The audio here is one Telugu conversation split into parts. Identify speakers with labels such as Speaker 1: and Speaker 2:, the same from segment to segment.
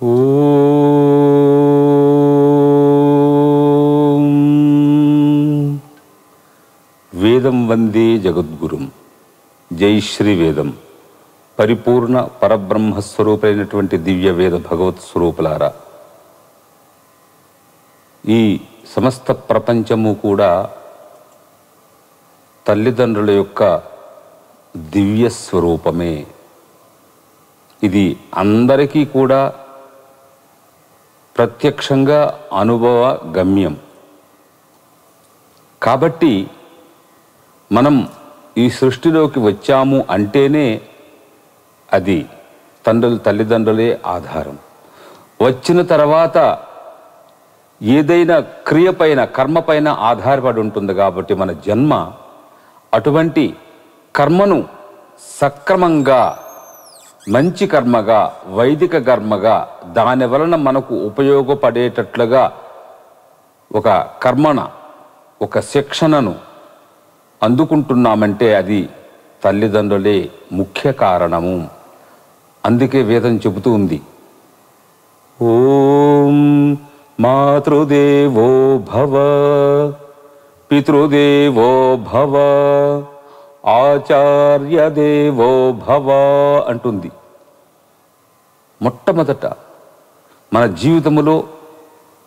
Speaker 1: ఓం వేదం వందే జగద్గురుం. జై శ్రీ వేదం. పరిపూర్ణ పరబ్రహ్మస్వరూపైనటువంటి దివ్య వేద భగవత్ స్వరూపులారా, ఈ సమస్త ప్రపంచము కూడా తల్లిదండ్రుల యొక్క దివ్య స్వరూపమే. ఇది అందరికీ కూడా ప్రత్యక్షంగా అనుభవ గమ్యం. కాబట్టి మనం ఈ సృష్టిలోకి వచ్చాము అంటేనే అది తల్లిదండ్రులే ఆధారం. వచ్చిన తర్వాత ఏదైనా క్రియపైన కర్మపైన ఆధారపడి ఉంటుంది. కాబట్టి మన జన్మ అటువంటి కర్మను సక్రమంగా, మంచి కర్మగా, వైదిక కర్మగా, దాని వలన మనకు ఉపయోగపడేటట్లుగా ఒక కర్మన, ఒక శిక్షణను అందుకుంటున్నామంటే అది తల్లిదండ్రులే ముఖ్య కారణము. అందుకే వేదం చెబుతూ ఉంది, ఓం మాతృదేవో భవ, పితృదేవో భవ, ఆచార్యదేవో భవ అంటుంది. మొట్టమొదట మన జీవితంలో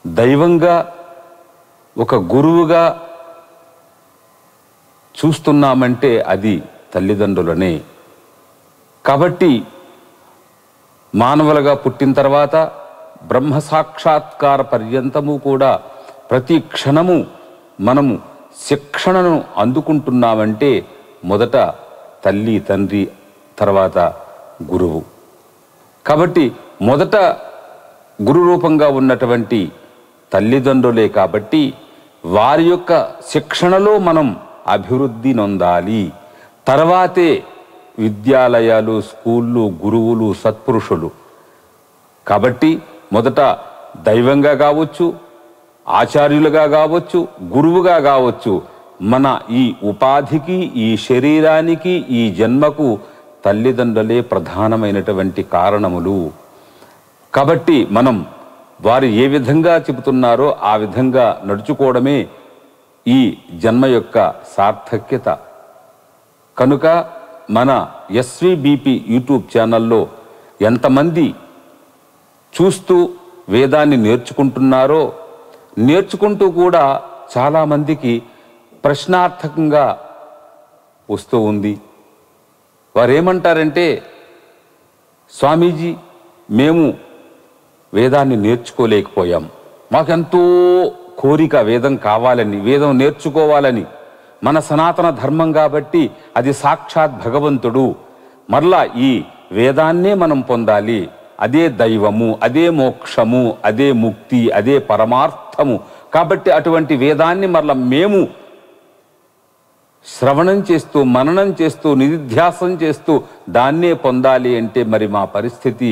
Speaker 1: దైవంగా, ఒక గురువుగా చూస్తున్నామంటే అది తల్లిదండ్రులనే. కాబట్టి మానవులుగా పుట్టిన తర్వాత బ్రహ్మ సాక్షాత్కార పర్యంతము కూడా ప్రతి క్షణము మనము శిక్షణను అందుకుంటున్నామంటే మొదట తల్లి, తండ్రి, తర్వాత గురువు. కాబట్టి మొదట గురు రూపంగా ఉన్నటువంటి తల్లిదండ్రులే. కాబట్టి వారి యొక్క శిక్షణలో మనం అభివృద్ధి నొందాలి. తర్వాతే విద్యాలయాలు, స్కూళ్ళు, గురువులు, సత్పురుషులు. కాబట్టి మొదట దైవంగా కావచ్చు, ఆచార్యులుగా కావచ్చు, గురువుగా కావచ్చు, మన ఈ ఉపాధికి, ఈ శరీరానికి, ఈ జన్మకు తల్లిదండ్రులే ప్రధానమైనటువంటి కారణములు. కాబట్టి మనం వారు ఏ విధంగా చెబుతున్నారో ఆ విధంగా నడుచుకోవడమే ఈ జన్మ యొక్క సార్థక్యత. కనుక మన ఎస్విబిపి యూట్యూబ్ ఛానల్లో ఎంతమంది చూస్తూ వేదాన్ని నేర్చుకుంటున్నారో, నేర్చుకుంటూ కూడా చాలామందికి ప్రశ్నార్థకంగా వస్తూ ఉంది. వారేమంటారంటే, స్వామీజీ మేము వేదాన్ని నేర్చుకోలేకపోయాం, మాకెంతో కోరిక వేదం కావాలని, వేదం నేర్చుకోవాలని. మన సనాతన ధర్మం కాబట్టి అది సాక్షాత్ భగవంతుడు. మరలా ఈ వేదాన్నే మనం పొందాలి. అదే దైవము, అదే మోక్షము, అదే ముక్తి, అదే పరమార్థము. కాబట్టి అటువంటి వేదాన్ని మరలా మేము శ్రవణం చేస్తూ, మననం చేస్తూ, నిధిధ్యాసం చేస్తూ దాన్నే పొందాలి అంటే మరి మా పరిస్థితి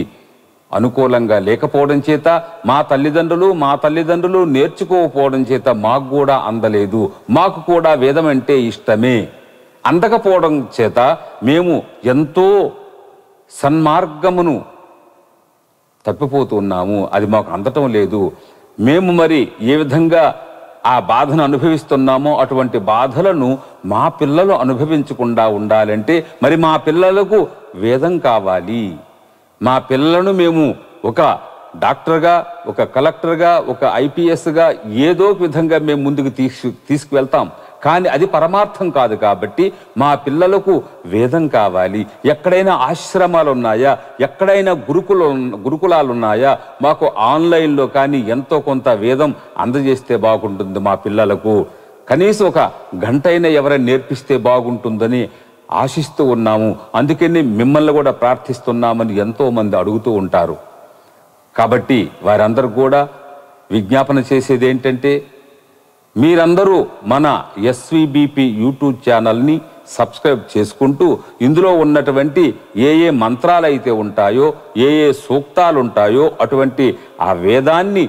Speaker 1: అనుకూలంగా లేకపోవడం చేత, మా తల్లిదండ్రులు నేర్చుకోకపోవడం చేత మాకు కూడా అందలేదు. మాకు కూడా వేదం అంటే ఇష్టమే. అందకపోవడం చేత మేము ఎంతో సన్మార్గమును తప్పిపోతున్నాము. అది మాకు అందటం లేదు. మేము మరి ఏ విధంగా ఆ బాధను అనుభవిస్తున్నామో అటువంటి బాధలను మా పిల్లలు అనుభవించకుండా ఉండాలంటే మరి మా పిల్లలకు వేదం కావాలి. మా పిల్లలను మేము ఒక డాక్టర్గా, ఒక కలెక్టర్గా, ఒక ఐపీఎస్గా ఏదో విధంగా మేము ముందుకు తీసుకువెళ్తాం. కానీ అది పరమార్థం కాదు. కాబట్టి మా పిల్లలకు వేదం కావాలి. ఎక్కడైనా ఆశ్రమాలు ఉన్నాయా, ఎక్కడైనా గురుకులాలు ఉన్నాయా, మాకు ఆన్లైన్లో కానీ ఎంతో కొంత వేదం అందజేస్తే బాగుంటుంది. మా పిల్లలకు కనీసం ఒక గంటైనా ఎవరైనా నేర్పిస్తే బాగుంటుందని ఆశిస్తూ ఉన్నాము. అందుకని మిమ్మల్ని కూడా ప్రార్థిస్తున్నామని ఎంతోమంది అడుగుతూ ఉంటారు. కాబట్టి వారందరూ కూడా విజ్ఞాపన చేసేది ఏంటంటే, మీరందరూ మన ఎస్విబిపి యూట్యూబ్ ఛానల్ని సబ్స్క్రైబ్ చేసుకుంటూ ఇందులో ఉన్నటువంటి ఏ మంత్రాలు అయితే ఉంటాయో, ఏ సూక్తాలు ఉంటాయో అటువంటి ఆ వేదాన్ని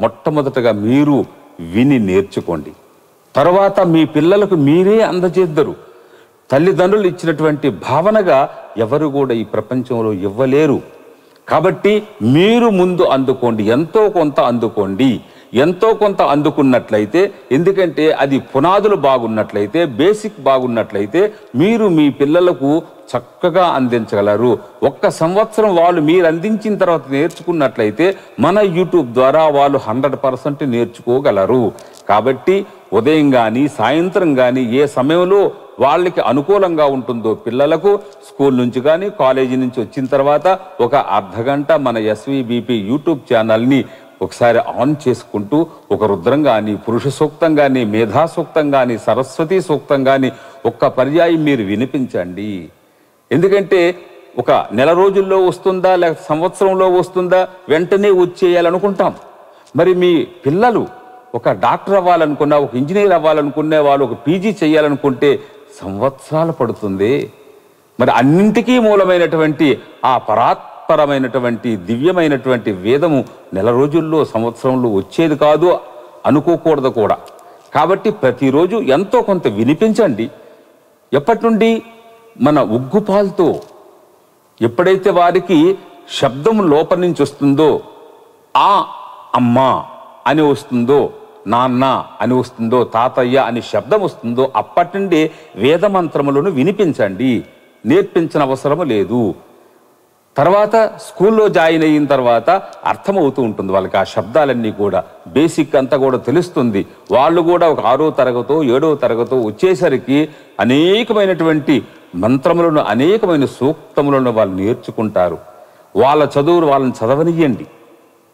Speaker 1: మొట్టమొదటగా మీరు విని నేర్చుకోండి. తర్వాత మీ పిల్లలకు మీరే అందజేద్దరు. తల్లిదండ్రులు ఇచ్చినటువంటి భావనగా ఎవరు కూడా ఈ ప్రపంచంలో ఇవ్వలేరు. కాబట్టి మీరు ముందు అందుకోండి, ఎంతో కొంత అందుకోండి. ఎంతో కొంత అందుకున్నట్లయితే, ఎందుకంటే అది పునాదులు బాగున్నట్లయితే, బేసిక్ బాగున్నట్లయితే మీరు మీ పిల్లలకు చక్కగా అందించగలరు. ఒక్క సంవత్సరం వాళ్ళు మీరు అందించిన తర్వాత నేర్చుకున్నట్లయితే మన యూట్యూబ్ ద్వారా వాళ్ళు 100% నేర్చుకోగలరు. కాబట్టి ఉదయం కానీ సాయంత్రం కానీ ఏ సమయంలో వాళ్ళకి అనుకూలంగా ఉంటుందో పిల్లలకు, స్కూల్ నుంచి కానీ కాలేజీ నుంచి వచ్చిన తర్వాత ఒక అర్ధగంట మన ఎస్వీబీపీ యూట్యూబ్ ఛానల్ని ఒకసారి ఆన్ చేసుకుంటూ ఒక రుద్రం కానీ, పురుష సూక్తం కానీ, మేధా సూక్తం కానీ, సరస్వతి సూక్తం కానీ ఒక్క పర్యాయం మీరు వినిపించండి. ఎందుకంటే ఒక నెల రోజుల్లో వస్తుందా లేక సంవత్సరంలో వస్తుందా, వెంటనే వచ్చేయాలనుకుంటాం. మరి మీ పిల్లలు ఒక డాక్టర్ అవ్వాలనుకున్నా, ఒక ఇంజనీర్ అవ్వాలనుకునే వాళ్ళు ఒక పీజీ చేయాలనుకుంటే సంవత్సరాలు పడుతుంది. మరి అన్నింటికీ మూలమైనటువంటి ఆ పరాత్పరమైనటువంటి దివ్యమైనటువంటి వేదము నెల రోజుల్లో సంవత్సరంలో వచ్చేది కాదు, అనుకోకూడదు కూడా. కాబట్టి ప్రతిరోజు ఎంతో కొంత వినిపించండి. ఎప్పటి నుండి? మన ఉగ్గుపాలతో ఎప్పుడైతే వారికి శబ్దం లోపల నుంచి వస్తుందో, ఆ అమ్మ అని వస్తుందో, నాన్న అని వస్తుందో, తాతయ్య అని శబ్దం వస్తుందో, అప్పటి నుండి వేదమంత్రములను వినిపించండి. నేర్పించిన అవసరం లేదు. తర్వాత స్కూల్లో జాయిన్ అయిన తర్వాత అర్థమవుతూ ఉంటుంది వాళ్ళకి ఆ శబ్దాలన్నీ కూడా, బేసిక్ అంతా కూడా తెలుస్తుంది. వాళ్ళు కూడా ఒక 6వ తరగతో 7వ తరగతో వచ్చేసరికి అనేకమైనటువంటి మంత్రములను, అనేకమైన సూక్తములను వాళ్ళు నేర్చుకుంటారు. వాళ్ళ చదువులు వాళ్ళని చదవనియండి.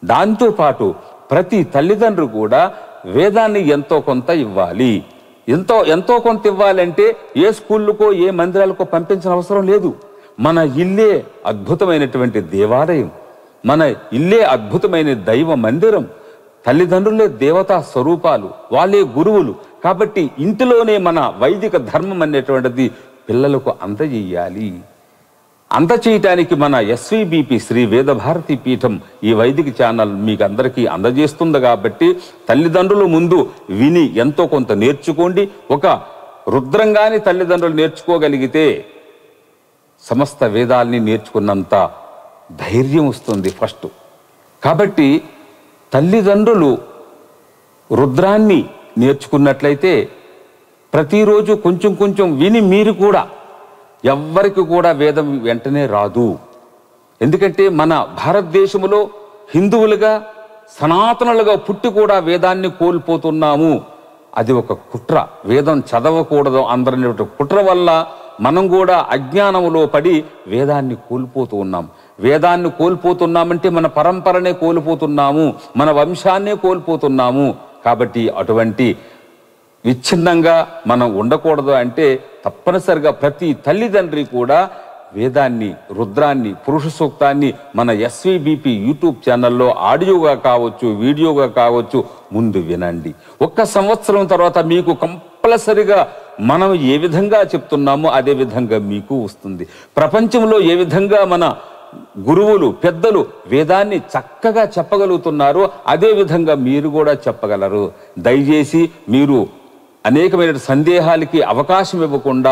Speaker 1: దాంతోపాటు ప్రతి తల్లిదండ్రులు కూడా వేదాన్ని ఎంతో కొంత ఇవ్వాలి. ఎంతో కొంత ఇవ్వాలంటే ఏ స్కూళ్ళకో ఏ మందిరాలకో పంపించిన అవసరం లేదు. మన ఇల్లే అద్భుతమైనటువంటి దేవాలయం, మన ఇల్లే అద్భుతమైన దైవ మందిరం. తల్లిదండ్రులే దేవతా స్వరూపాలు, వాళ్ళే గురువులు. కాబట్టి ఇంటిలోనే మన వైదిక ధర్మం అనేటువంటిది పిల్లలకు అందజేయాలి. అందచేయటానికి మన ఎస్వీబీపీ శ్రీ వేదభారతి పీఠం ఈ వైదిక ఛానల్ మీకు అందరికీ అందజేస్తుంది. కాబట్టి తల్లిదండ్రులు ముందు విని ఎంతో కొంత నేర్చుకోండి. ఒక రుద్రంగాని తల్లిదండ్రులు నేర్చుకోగలిగితే సమస్త వేదాల్ని నేర్చుకున్నంత ధైర్యం వస్తుంది ఫస్ట్. కాబట్టి తల్లిదండ్రులు రుద్రాన్ని నేర్చుకున్నట్లయితే ప్రతిరోజు కొంచెం కొంచెం విని మీరు కూడా, ఎవ్వరికి కూడా వేదం వెంటనే రాదు. ఎందుకంటే మన భారతదేశంలో హిందువులుగా సనాతనులుగా పుట్టి కూడా వేదాన్ని కోల్పోతున్నాము. అది ఒక కుట్ర. వేదం చదవకూడదు అందరినీ కుట్ర వల్ల మనం కూడా అజ్ఞానంలో పడి వేదాన్ని కోల్పోతూ ఉన్నాం. వేదాన్ని కోల్పోతున్నామంటే మన పరంపరనే కోల్పోతున్నాము, మన వంశాన్నే కోల్పోతున్నాము. కాబట్టి అటువంటి విచ్ఛిన్నంగా మనం ఉండకూడదు. అంటే తప్పనిసరిగా ప్రతి తల్లిదండ్రి కూడా వేదాన్ని, రుద్రాన్ని, పురుష సూక్తాన్ని మన ఎస్వీబీపీ యూట్యూబ్ ఛానల్లో ఆడియోగా కావచ్చు, వీడియోగా కావచ్చు ముందు వినండి. ఒక్క సంవత్సరం తర్వాత మీకు కంపల్సరిగా మనం ఏ విధంగా చెప్తున్నామో అదే విధంగా మీకు వస్తుంది. ప్రపంచంలో ఏ విధంగా మన గురువులు, పెద్దలు వేదాన్ని చక్కగా చెప్పగలుగుతున్నారో అదే విధంగా మీరు కూడా చెప్పగలరు. దయచేసి మీరు అనేకమైన సందేహాలకి అవకాశం ఇవ్వకుండా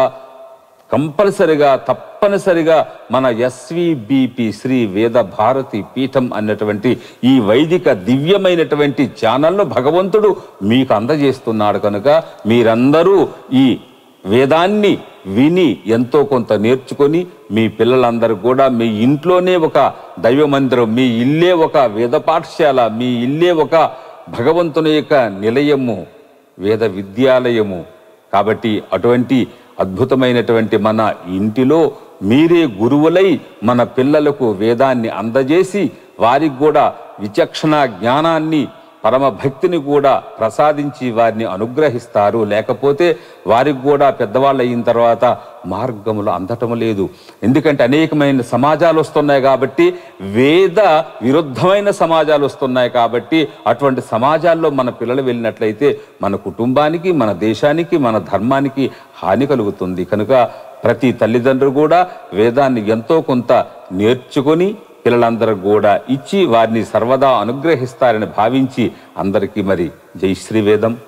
Speaker 1: కంపల్సరిగా తప్పనిసరిగా మన ఎస్వీబీపీ శ్రీ వేద భారతి పీఠం అన్నటువంటి ఈ వైదిక దివ్యమైనటువంటి ఛానల్ను భగవంతుడు మీకు అందజేస్తున్నాడు. కనుక మీరందరూ ఈ వేదాన్ని విని ఎంతో కొంత నేర్చుకొని మీ పిల్లలందరూ కూడా మీ ఇంట్లోనే ఒక దైవ మందిరం, మీ ఇల్లే ఒక వేద పాఠశాల, మీ ఇల్లే ఒక భగవంతుని యొక్క నిలయము, వేద విద్యాలయము. కాబట్టి అటువంటి అద్భుతమైనటువంటి మన ఇంటిలో మీరే గురువులై మన పిల్లలకు వేదాన్ని అందజేసి వారికి కూడా విచక్షణ జ్ఞానాన్ని, పరమ భక్తిని కూడా ప్రసాదించి వారిని అనుగ్రహిస్తారు. లేకపోతే వారికి కూడా పెద్దవాళ్ళు అయిన తర్వాత మార్గములు అందటం లేదు. ఎందుకంటే అనేకమైన సమాజాలు వస్తున్నాయి కాబట్టి, వేద విరుద్ధమైన సమాజాలు వస్తున్నాయి కాబట్టి, అటువంటి సమాజాల్లో మన పిల్లలు వెళ్ళినట్లయితే మన కుటుంబానికి, మన దేశానికి, మన ధర్మానికి హాని కలుగుతుంది. కనుక ప్రతి తల్లిదండ్రులు కూడా వేదాన్ని ఎంతో కొంత నేర్చుకొని పిల్లలందరూ కూడా ఇచ్చి వారిని సర్వదా అనుగ్రహిస్తారని భావించి అందరికీ మరి జై శ్రీవేదం.